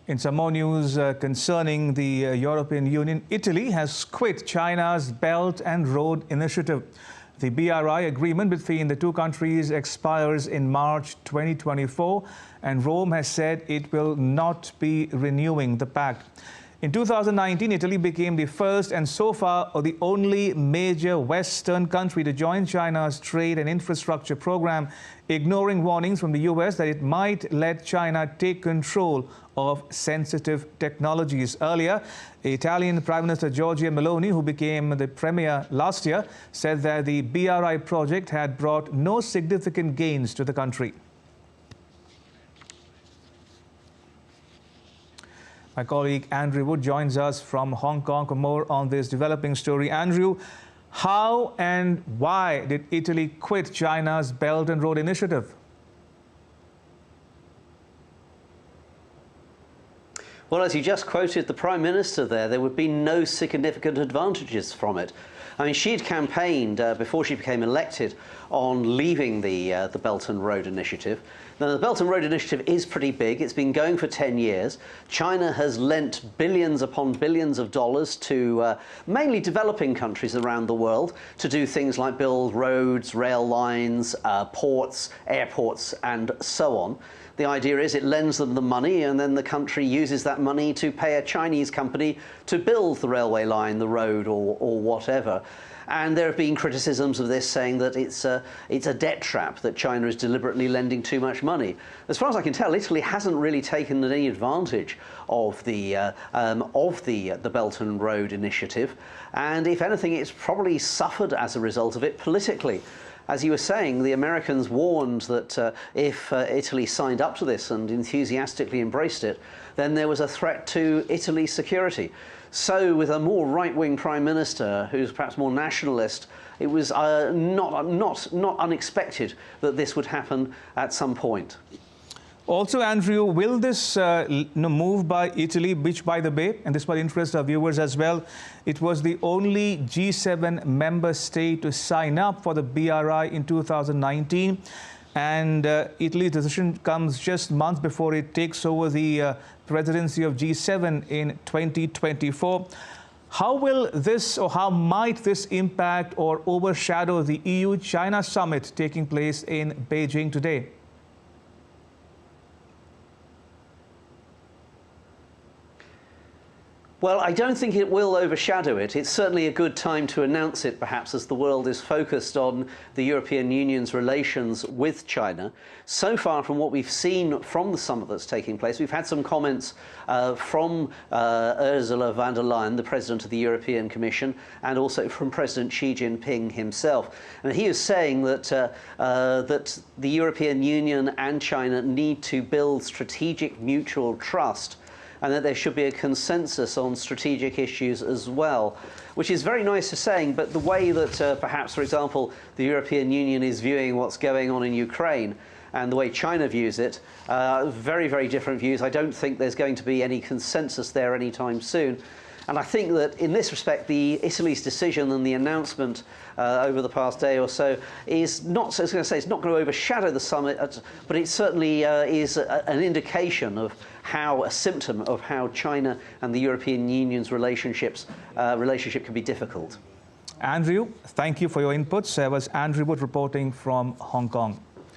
In some more news concerning the European Union, Italy has quit China's Belt and Road Initiative. The BRI agreement between the two countries expires in March 2024, and Rome has said it will not be renewing the pact. In 2019, Italy became the first and so far the only major Western country to join China's trade and infrastructure program, ignoring warnings from the US that it might let China take control of sensitive technologies. Earlier, Italian Prime Minister Giorgia Meloni, who became the premier last year, said that the BRI project had brought no significant gains to the country. My colleague Andrew Wood joins us from Hong Kong for more on this developing story. Andrew, how and why did Italy quit China's Belt and Road Initiative? Well, as you just quoted the Prime Minister there would be no significant advantages from it. I mean, she'd campaigned before she became elected on leaving the Belt and Road Initiative. Now, the Belt and Road Initiative is pretty big. It's been going for 10 years. China has lent billions upon billions of dollars to mainly developing countries around the world to do things like build roads, rail lines, ports, airports, and so on. The idea is it lends them the money, and then the country uses that money to pay a Chinese company to build the railway line, the road, or whatever. And there have been criticisms of this, saying that it's a debt trap, that China is deliberately lending too much money. As far as I can tell, Italy hasn't really taken any advantage of the Belt and Road Initiative, and if anything, it's probably suffered as a result of it politically. As you were saying, the Americans warned that if Italy signed up to this and enthusiastically embraced it, then there was a threat to Italy's security. So with a more right-wing Prime Minister, who's perhaps more nationalist, it was not unexpected that this would happen at some point. Also, Andrew, will this move by Italy, which, by the way, and this will interest our viewers as well, it was the only G7 member state to sign up for the BRI in 2019, and Italy's decision comes just months before it takes over the presidency of G7 in 2024. How will this, or how might this impact or overshadow the EU-China summit taking place in Beijing today? Well, I don't think it will overshadow it. It's certainly a good time to announce it, perhaps, as the world is focused on the European Union's relations with China. So far, from what we've seen from the summit that's taking place, we've had some comments from Ursula von der Leyen, the President of the European Commission, and also from President Xi Jinping himself. And he is saying that, that the European Union and China need to build strategic mutual trust, and that there should be a consensus on strategic issues as well, which is very nice to say, but the way that perhaps, for example, the European Union is viewing what's going on in Ukraine and the way China views it, very, very different views. I don't think there's going to be any consensus there anytime soon. And I think that in this respect, Italy's decision and the announcement over the past day or so is not, I was going to say, it's not going to overshadow the summit, but it certainly is an indication of how, a symptom of how China and the European Union's relationship can be difficult. Andrew, thank you for your inputs. That was Andrew Wood reporting from Hong Kong.